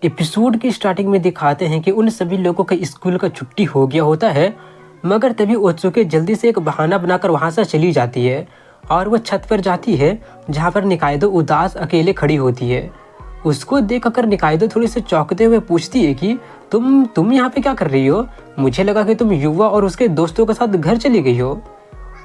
Episode की starting में दिखाते हैं कि उन सभी लोगों का स्कूल का छुट्टी हो गया होता है, मगर तभी ओत्सुकी जल्दी से एक बहाना बनाकर वहाँ से चली जाती है और वो छत पर जाती है जहाँ पर निकायदो उदास अकेले खड़ी होती है। उसको देखकर निकायदो थोड़ी सी चौंकते हुए पूछती है कि तुम यहाँ पे क्या कर रही हो? मुझे लगा कि तुम युवा और उसके दोस्तों के साथ घर चली गई हो।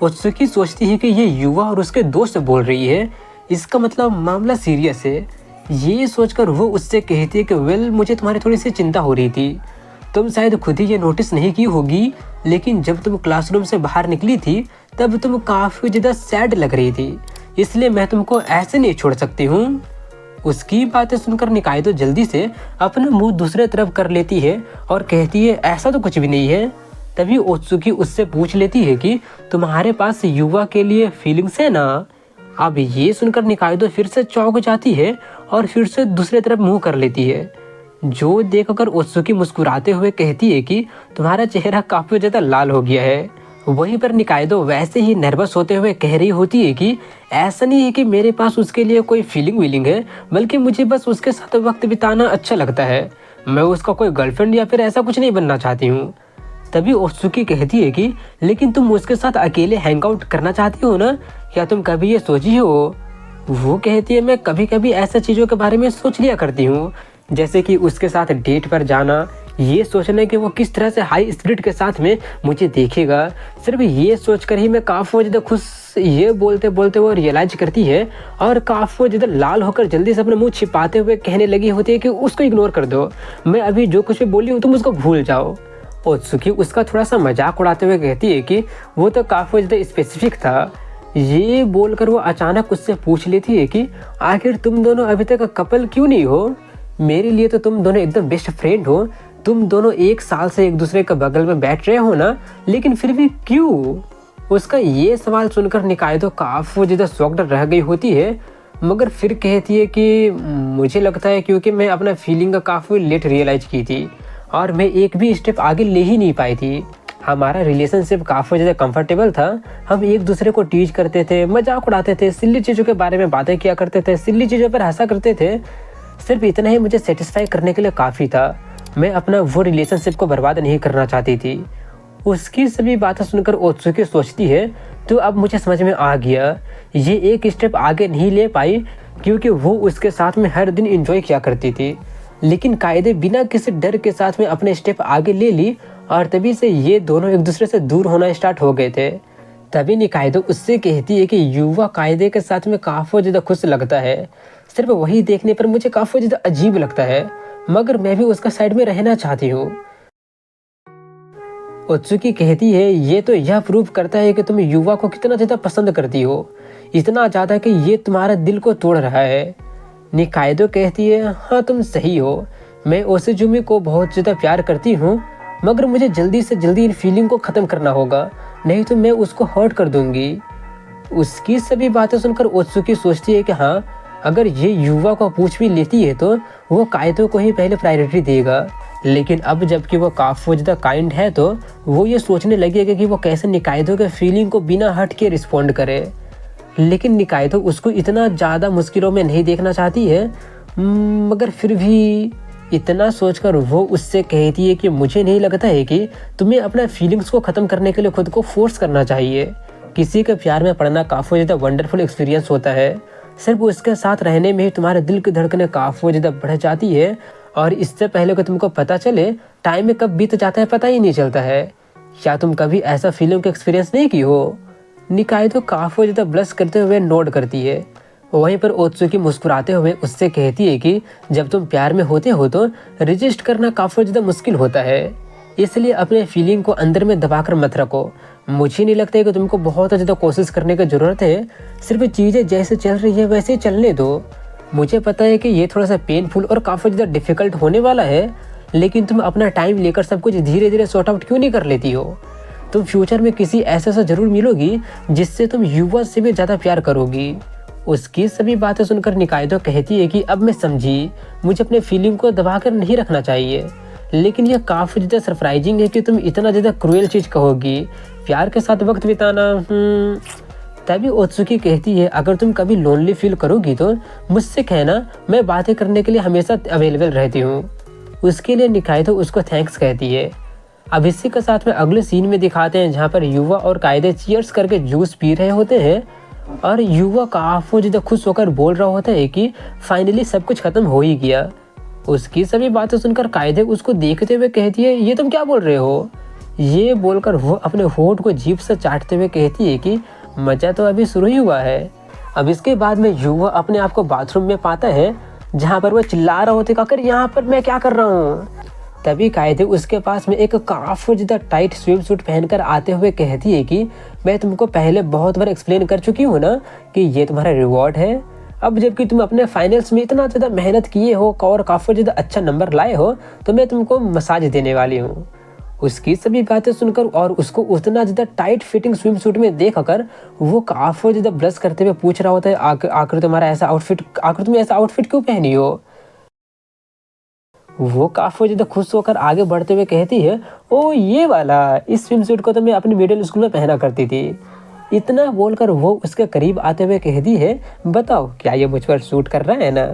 ओत्सुकी सोचती है कि ये युवा और उसके दोस्त बोल रही है, इसका मतलब मामला सीरियस है। ये सोचकर वो उससे कहती है कि वेल, मुझे तुम्हारी थोड़ी सी चिंता हो रही थी। तुम शायद खुद ही ये नोटिस नहीं की होगी, लेकिन जब तुम क्लासरूम से बाहर निकली थी तब तुम काफ़ी ज़्यादा सैड लग रही थी, इसलिए मैं तुमको ऐसे नहीं छोड़ सकती हूँ। उसकी बातें सुनकर निकायदो जल्दी से अपना मुंह दूसरे तरफ कर लेती है और कहती है ऐसा तो कुछ भी नहीं है। तभी ओत्सुकी उससे पूछ लेती है कि तुम्हारे पास युवा के लिए फीलिंग्स है ना? अब ये सुनकर निकायदो फिर से चौंक जाती है और फिर से दूसरे तरफ मुंह कर लेती है, जो देखकर ओत्सुकी मुस्कुराते हुए कहती है कि तुम्हारा चेहरा काफ़ी ज़्यादा लाल हो गया है। वहीं पर निकायदो वैसे ही नर्वस होते हुए कह रही होती है कि ऐसा नहीं है कि मेरे पास उसके लिए कोई फीलिंग वीलिंग है, बल्कि मुझे बस उसके साथ वक्त बिताना अच्छा लगता है। मैं उसका कोई गर्लफ्रेंड या फिर ऐसा कुछ नहीं बनना चाहती हूँ। तभी ओत्सुकी कहती है कि लेकिन तुम उसके साथ अकेले हैंग आउट करना चाहती हो ना? क्या तुम कभी ये सोची हो? वो कहती है मैं कभी कभी ऐसा चीज़ों के बारे में सोच लिया करती हूँ, जैसे कि उसके साथ डेट पर जाना, ये सोचना कि वो किस तरह से हाई स्पिरिट के साथ में मुझे देखेगा। सिर्फ ये सोचकर ही मैं काफ़ी ज़्यादा खुश, ये बोलते बोलते वो रियलाइज करती है और काफ़ी ज़्यादा लाल होकर जल्दी से अपना मुंह छिपाते हुए कहने लगी होती है कि उसको इग्नोर कर दो, मैं अभी जो कुछ भी बोली हूँ तुम उसको भूल जाओ। ओत्सुकी उसका थोड़ा सा मजाक उड़ाते हुए कहती है कि वो तो काफ़ी ज़्यादा स्पेसिफिक था। ये बोलकर वो अचानक उससे पूछ लेती है कि आखिर तुम दोनों अभी तक कपल क्यों नहीं हो? मेरे लिए तो तुम दोनों एकदम बेस्ट फ्रेंड हो। तुम दोनों 1 साल से एक दूसरे के बगल में बैठ रहे हो ना, लेकिन फिर भी क्यों? उसका ये सवाल सुनकर निकायदो काफ़ी ज़्यादा शॉक्ड रह गई होती है, मगर फिर कहती है कि मुझे लगता है क्योंकि मैं अपना फीलिंग का काफ़ी लेट रियलाइज की थी और मैं एक भी स्टेप आगे ले ही नहीं पाई थी। हमारा रिलेशनशिप काफ़ी ज़्यादा कंफर्टेबल था। हम एक दूसरे को टीज करते थे, मजाक उड़ाते थे, सिल्ली चीज़ों के बारे में बातें किया करते थे, सिल्ली चीज़ों पर हंसा करते थे। सिर्फ इतना ही मुझे सेटिस्फाई करने के लिए काफ़ी था। मैं अपना वो रिलेशनशिप को बर्बाद नहीं करना चाहती थी। उसकी सभी बातें सुनकर ओत्सुकी सोचती है तो अब मुझे समझ में आ गया, ये एक स्टेप आगे नहीं ले पाई क्योंकि वो उसके साथ में हर दिन एंजॉय किया करती थी, लेकिन कायदे बिना किसी डर के साथ में अपने स्टेप आगे ले ली और तभी से ये दोनों एक दूसरे से दूर होना स्टार्ट हो गए थे। तभी निकायदो उससे कहती है कि युवा कायदे के साथ में काफ़ी ज़्यादा खुश लगता है। सिर्फ वही देखने पर मुझे काफ़ी ज़्यादा अजीब लगता है, मगर मैं भी उसका साइड में रहना चाहती हूँ। ओत्सुकी कहती है ये तो यह प्रूव करता है कि तुम युवा को कितना ज़्यादा पसंद करती हो, इतना ज़्यादा कि ये तुम्हारे दिल को तोड़ रहा है। निकायदो कहती है हाँ तुम सही हो, मैं ओसेजुमी को बहुत ज़्यादा प्यार करती हूँ, मगर मुझे जल्दी से जल्दी इन फीलिंग को ख़त्म करना होगा, नहीं तो मैं उसको हर्ट कर दूंगी। उसकी सभी बातें सुनकर ओत्सुकी सोचती है कि हाँ, अगर ये युवा को पूछ भी लेती है तो वो कायदो को ही पहले प्रायोरिटी देगा, लेकिन अब जबकि वो काफ़ी ज़्यादा काइंड है तो वो ये सोचने लगेगा कि वो कैसे निकायदो के फीलिंग को बिना हट के रिस्पॉन्ड करे। लेकिन निकायदो उसको इतना ज़्यादा मुश्किलों में नहीं देखना चाहती है, मगर फिर भी इतना सोचकर वो उससे कहती है कि मुझे नहीं लगता है कि तुम्हें अपना फीलिंग्स को ख़त्म करने के लिए खुद को फोर्स करना चाहिए। किसी के प्यार में पड़ना काफ़ी ज़्यादा वंडरफुल एक्सपीरियंस होता है। सिर्फ उसके साथ रहने में ही तुम्हारे दिल की धड़कनें काफ़ी ज़्यादा बढ़ जाती है और इससे पहले कि तुमको पता चले टाइम में कब बीत जाता है पता ही नहीं चलता है। क्या तुम कभी ऐसा फीलिंग का एक्सपीरियंस नहीं की हो? निकायदो काफ़ी ज़्यादा ब्लश करते हुए नोड करती है। वहीं पर ओत्सुकी मुस्कुराते हुए उससे कहती है कि जब तुम प्यार में होते हो तो रजिस्ट करना काफ़ी ज़्यादा मुश्किल होता है, इसलिए अपने फीलिंग को अंदर में दबाकर मत रखो। मुझे नहीं लगता है कि तुमको बहुत ज़्यादा कोशिश करने की ज़रूरत है, सिर्फ चीज़ें जैसे चल रही है वैसे ही चलने दो। मुझे पता है कि ये थोड़ा सा पेनफुल और काफ़ी ज़्यादा डिफ़िकल्ट होने वाला है, लेकिन तुम अपना टाइम लेकर सब कुछ धीरे धीरे सॉर्ट आउट क्यों नहीं कर लेती हो? तुम फ्यूचर में किसी ऐसे से ज़रूर मिलोगी जिससे तुम युवा से भी ज़्यादा प्यार करोगी। उसकी सभी बातें सुनकर निकायदो कहती है कि अब मैं समझी, मुझे अपने फीलिंग को दबाकर नहीं रखना चाहिए, लेकिन यह काफ़ी ज़्यादा सरप्राइजिंग है कि तुम इतना ज़्यादा क्रूएल चीज़ कहोगी। प्यार के साथ वक्त बिताना तभी ओत्सुकी कहती है, अगर तुम कभी लोनली फील करोगी तो मुझसे कहना, मैं बातें करने के लिए हमेशा अवेलेबल रहती हूँ। उसके लिए निकाइदो उसको थैंक्स कहती है। अब इसी के साथ में अगले सीन में दिखाते हैं जहाँ पर युवा और कायदे चीयर्स करके जूस पी रहे होते हैं और युवा काफी ज़्यादा खुश होकर बोल रहा होता है कि फाइनली सब कुछ खत्म हो ही गया। उसकी सभी बातें सुनकर कायदे उसको देखते हुए कहती है, ये तुम क्या बोल रहे हो? ये बोलकर वो अपने होंठ को जीभ से चाटते हुए कहती है कि मजा तो अभी शुरू ही हुआ है। अब इसके बाद में युवा अपने आप को बाथरूम में पाता है जहाँ पर वो चिल्ला रहा होता है, काकर यहाँ पर मैं क्या कर रहा हूँ? तभी कायदे उसके पास में एक काफी ज़्यादा टाइट स्विम सूट पहनकर आते हुए कहती है कि मैं तुमको पहले बहुत बार एक्सप्लेन कर चुकी हूँ ना कि ये तुम्हारा रिवॉर्ड है। अब जबकि तुम अपने फाइनल्स में इतना ज़्यादा मेहनत किए हो और काफ़ी ज़्यादा अच्छा नंबर लाए हो तो मैं तुमको मसाज देने वाली हूँ। उसकी सभी बातें सुनकर और उसको उतना ज़्यादा टाइट फिटिंग स्विम सूट में देखकर वो काफ़ी ज़्यादा ब्लश करते हुए पूछ रहा होता है, आखिर तुम्हारा ऐसा आउटफिट, आखिर तुम ऐसा आउटफिट क्यों पहनी हो? वो काफ़ी ज़्यादा खुश होकर आगे बढ़ते हुए कहती है, ओ ये वाला, इस स्विम सूट को तो मैं अपनी मिडिल स्कूल में पहना करती थी। इतना बोलकर वो उसके करीब आते हुए कहती है, बताओ क्या ये मुझ पर सूट कर रहा है ना?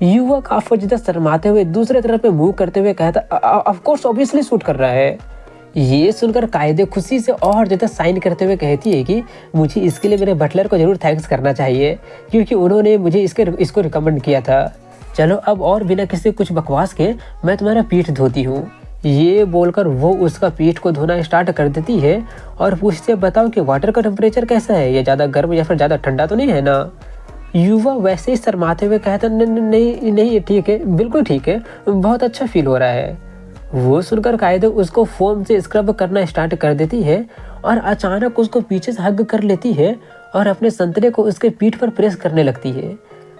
युवा काफी ज़्यादा शर्माते हुए दूसरे तरफ पे मुंह करते हुए कहता, ऑफ कोर्स ऑब्वियसली सूट कर रहा है। ये सुनकर कायदे खुशी से और ज़्यादा साइन करते हुए कहती है कि मुझे इसके लिए मेरे बटलर को जरूर थैंक्स करना चाहिए क्योंकि उन्होंने मुझे इसको रिकमेंड किया था। चलो अब और बिना किसी कुछ बकवास के मैं तुम्हारा पीठ धोती हूँ। ये बोलकर वो उसका पीठ को धोना स्टार्ट कर देती है और पूछते, बताओ कि वाटर का टेम्परेचर कैसा है, ये ज़्यादा गर्म या फिर ज़्यादा ठंडा तो नहीं है ना? युवा वैसे ही शर्माते हुए कहता, नहीं नहीं ठीक है, बिल्कुल ठीक है, बहुत अच्छा फील हो रहा है। वो सुनकर कायदे उसको फोम से स्क्रब करना स्टार्ट कर देती है और अचानक उसको पीछे से हग कर लेती है और अपने संतरे को उसके पीठ पर प्रेस करने लगती है,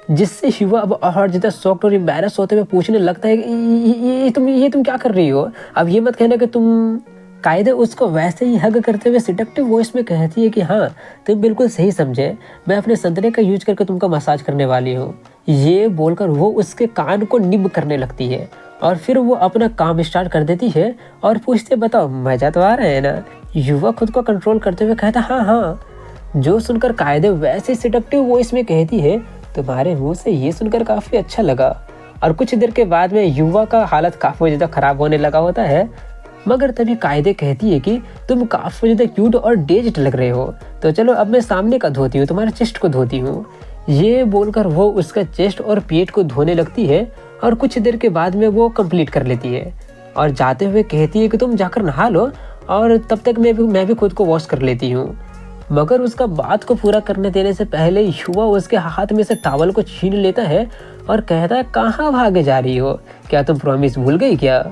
जिससे शिवा अब और ज़्यादा शॉक्ड और एम्बैरस होते हुए पूछने लगता है कि ये तुम क्या कर रही हो? अब ये मत कहना कि तुम। कायदे उसको वैसे ही हग करते हुए सिडक्टिव वॉइस में कहती है कि हाँ तुम बिल्कुल सही समझे, मैं अपने संतरे का यूज करके तुमको मसाज करने वाली हूँ। ये बोलकर वो उसके कान को निब करने लगती है और फिर वो अपना काम स्टार्ट कर देती है और पूछते, बताओ मजा तो आ रहा है ना? युवा खुद को कंट्रोल करते हुए कहता, हाँ हाँ। जो सुनकर कायदे वैसे सिडक्टिव वॉइस में कहती है, तुम्हारे मुंह से ये सुनकर काफ़ी अच्छा लगा। और कुछ देर के बाद में युवा का हालत काफ़ी ज़्यादा ख़राब होने लगा होता है, मगर तभी कायदे कहती है कि तुम काफ़ी ज़्यादा क्यूट और डेज्ड लग रहे हो, तो चलो अब मैं सामने का धोती हूँ, तुम्हारे चेस्ट को धोती हूँ। ये बोलकर वो उसका चेस्ट और पेट को धोने लगती है और कुछ देर के बाद में वो कंप्लीट कर लेती है और जाते हुए कहती है कि तुम जाकर नहा लो और तब तक मैं भी खुद को वॉश कर लेती हूँ। मगर उसका बात को पूरा करने देने से पहले युवा उसके हाथ में से टॉवल को छीन लेता है और कहता है, कहाँ भागे जा रही हो? क्या तुम प्रॉमिस भूल गई क्या?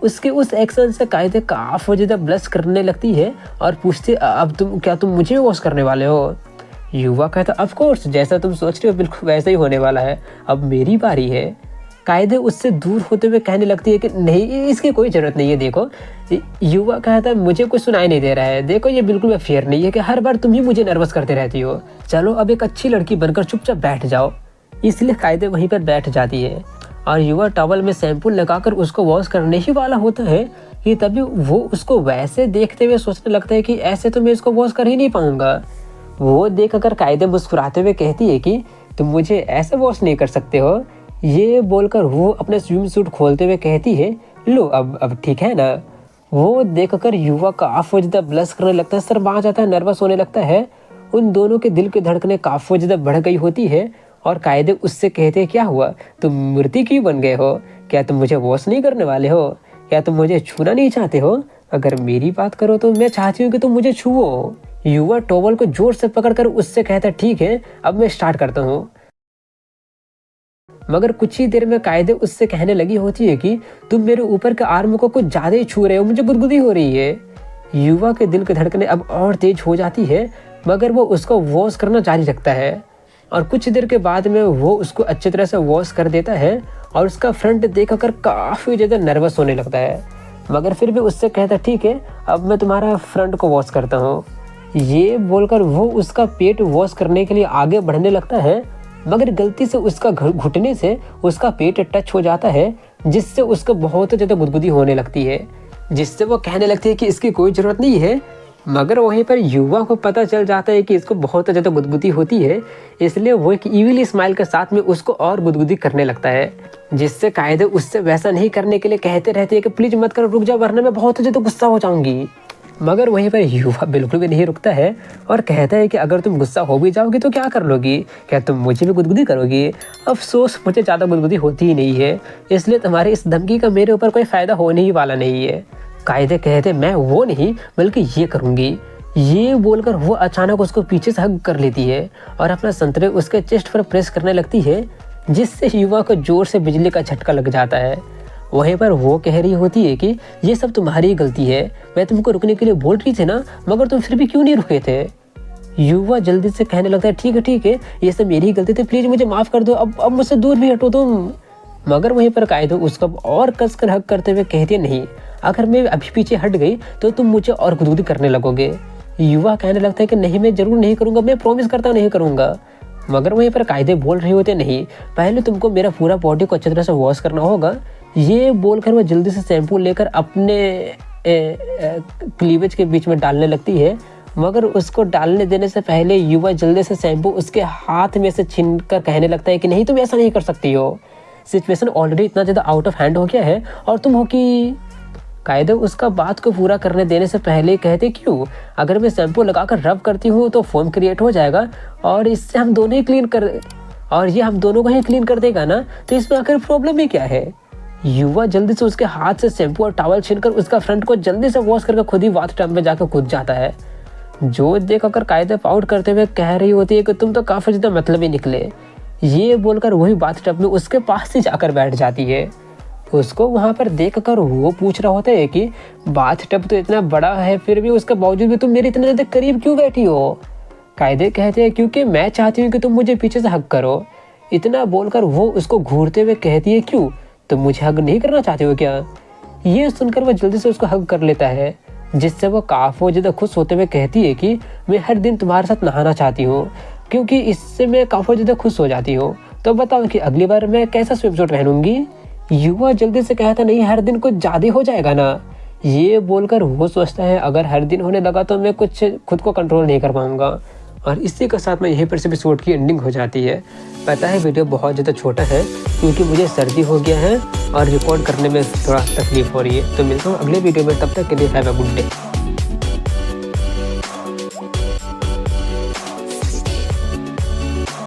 उसके उस एक्शन से कायदे काफ़ी ज़्यादा ब्लश करने लगती है और पूछती, अब तुम मुझे वॉश करने वाले हो? युवा कहता, ऑफ कोर्स, जैसा तुम सोच रहे हो बिल्कुल वैसा ही होने वाला है, अब मेरी बारी है। कायदे उससे दूर होते हुए कहने लगती है कि नहीं, इसकी कोई ज़रूरत नहीं है। देखो, युवा कहता है, मुझे कुछ सुनाई नहीं दे रहा है, देखो ये बिल्कुल फेयर नहीं है कि हर बार तुम ही मुझे नर्वस करते रहती हो। चलो अब एक अच्छी लड़की बनकर चुपचाप बैठ जाओ। इसलिए कायदे वहीं पर बैठ जाती है और युवा टॉवल में शैम्पू लगाकर उसको वॉश करने ही वाला होता है कि तभी वो उसको वैसे देखते हुए सोचने लगता है कि ऐसे तो मैं इसको वॉश कर ही नहीं पाऊंगा। वो देखकर कायदे मुस्कुराते हुए कहती है कि तुम मुझे ऐसे वॉश नहीं कर सकते हो। ये बोलकर वो अपने स्विम सूट खोलते हुए कहती है, लो अब ठीक है ना? वो देखकर युवा काफ़ी ज़्यादा ब्लश करने लगता है, शर्मा जाता है, नर्वस होने लगता है। उन दोनों के दिल की धड़कनें काफ़ी ज़्यादा बढ़ गई होती है और कायदे उससे कहते हैं, क्या हुआ, तुम मूर्ति क्यों बन गए हो? क्या तुम मुझे वॉश नहीं करने वाले हो? क्या तुम मुझे छूना नहीं चाहते हो? अगर मेरी बात करो तो मैं चाहती हूँ कि तुम मुझे छुओ। युवा टॉवल को जोर से पकड़कर उससे कहता, ठीक है अब मैं स्टार्ट करता हूँ। मगर कुछ ही देर में कायदे उससे कहने लगी होती है कि तुम मेरे ऊपर के आर्म को कुछ ज़्यादा ही छू रहे हो, मुझे गुदगुदी हो रही है। युवा के दिल की धड़कनें अब और तेज हो जाती है, मगर वो उसको वॉश करना जारी रखता है और कुछ देर के बाद में वो उसको अच्छी तरह से वॉश कर देता है और उसका फ्रंट देखकर काफ़ी ज़्यादा नर्वस होने लगता है, मगर फिर भी उससे कहता, ठीक है अब मैं तुम्हारा फ्रंट को वॉश करता हूँ। ये बोलकर वो उसका पेट वॉश करने के लिए आगे बढ़ने लगता है, मगर गलती से उसका घुटने से उसका पेट टच हो जाता है, जिससे उसको बहुत ज़्यादा गुदगुदी होने लगती है, जिससे वो कहने लगती है कि इसकी कोई ज़रूरत नहीं है। मगर वहीं पर युवा को पता चल जाता है कि इसको बहुत ज़्यादा गुदगुदी होती है, इसलिए वो एक इविल स्माइल के साथ में उसको और गुदगुदी करने लगता है, जिससे कायदे उससे वैसा नहीं करने के लिए कहते रहते हैं कि प्लीज़ मत करो, रुक जा, वरना मैं बहुत ज़्यादा गुस्सा हो जाऊंगी। मगर वहीं पर युवा बिल्कुल भी नहीं रुकता है और कहता है कि अगर तुम गुस्सा हो भी जाओगी तो क्या कर लोगी, क्या तुम मुझे भी गुदगुदी करोगी? अफसोस मुझे ज़्यादा गुदगुदी होती ही नहीं है, इसलिए तुम्हारी इस धमकी का मेरे ऊपर कोई फ़ायदा होने ही वाला नहीं है। कायदे कहते मैं वो नहीं बल्कि ये करूँगी। ये बोलकर वो अचानक उसको पीछे से हग कर लेती है और अपना संतरे उसके चेस्ट पर प्रेस करने लगती है, जिससे युवा को जोर से बिजली का झटका लग जाता है। वहीं पर वो कह रही होती है कि ये सब तुम्हारी ही गलती है, मैं तुमको रुकने के लिए बोल रही थी ना, मगर तुम फिर भी क्यों नहीं रुके थे? युवा जल्दी से कहने लगता है ठीक है, ये सब मेरी ही गलती थी, प्लीज़ मुझे माफ़ कर दो, अब मुझसे दूर भी हटो तुम। मगर वहीं पर कायदो उसको और कसकर हक करते हुए कहती है नहीं, अगर मैं अभी पीछे हट गई तो तुम मुझे और गुदगुदी करने लगोगे। युवा कहने लगता है कि नहीं, मैं जरूर नहीं करूँगा, मैं प्रॉमिस करता नहीं करूँगा। मगर वहीं पर कायदे बोल रहे होते नहीं, पहले तुमको मेरा पूरा बॉडी को अच्छी तरह से वॉश करना होगा। ये बोलकर वो जल्दी से शैम्पू लेकर अपने क्लीवेज के बीच में डालने लगती है, मगर उसको डालने देने से पहले युवा जल्दी से शैम्पू उसके हाथ में से छीन कर कहने लगता है कि नहीं, तुम ऐसा नहीं कर सकती हो, सिचुएशन ऑलरेडी इतना ज़्यादा आउट ऑफ हैंड हो गया है और तुम हो कि। कायदे उसका बात को पूरा करने देने से पहले कहते क्यों, अगर मैं शैम्पू लगाकर रब करती हूँ तो फोम क्रिएट हो जाएगा और इससे हम दोनों ही क्लीन कर, और ये हम दोनों को ही क्लीन कर देगा ना, तो इसमें आखिर प्रॉब्लम ही क्या है? युवा जल्दी से उसके हाथ से शैम्पू और टॉवल छीनकर उसका फ्रंट को जल्दी से वॉश करके खुद ही बाथ टब में जाकर कूद जाता है। जो देखकर कायदे पाउट करते हुए कह रही होती है कि तुम तो काफ़ी ज़्यादा मतलबी निकले। ये बोलकर वही बाथ टब में उसके पास ही जाकर बैठ जाती है। उसको वहाँ पर देखकर वो पूछ रहा होता है कि बाथ टब तो इतना बड़ा है, फिर भी उसके बावजूद भी तुम मेरे इतने ज़्यादा करीब क्यों बैठी हो? कायदे कहते हैं क्योंकि मैं चाहती हूँ कि तुम मुझे पीछे से हग करो। इतना बोलकर वो उसको घूरते हुए कहती है क्यों, तुम मुझे हग नहीं करना चाहते हो क्या? ये सुनकर वो जल्दी से उसको हग कर लेता है, जिससे वो काफ़ी ज़्यादा खुश होते हुए कहती है कि मैं हर दिन तुम्हारे साथ नहाना चाहती हूँ, क्योंकि इससे मैं काफ़ी ज़्यादा खुश हो जाती हूँ। तो बताओ कि अगली बार मैं कैसा स्विमसूट पहनूंगी? युवा जल्दी से कहता नहीं, हर दिन कुछ ज़्यादा हो जाएगा ना। ये बोलकर वो सोचता है अगर हर दिन होने लगा तो मैं कुछ खुद को कंट्रोल नहीं कर पाऊंगा। और इसी के साथ में यहीं पर से एपिसोड की एंडिंग हो जाती है। पता है वीडियो बहुत ज़्यादा छोटा है क्योंकि मुझे सर्दी हो गया है और रिकॉर्ड करने में थोड़ा तकलीफ हो रही है। तो मिलता हूँ अगले वीडियो में, तब तक के लिए हैव अ गुड डे।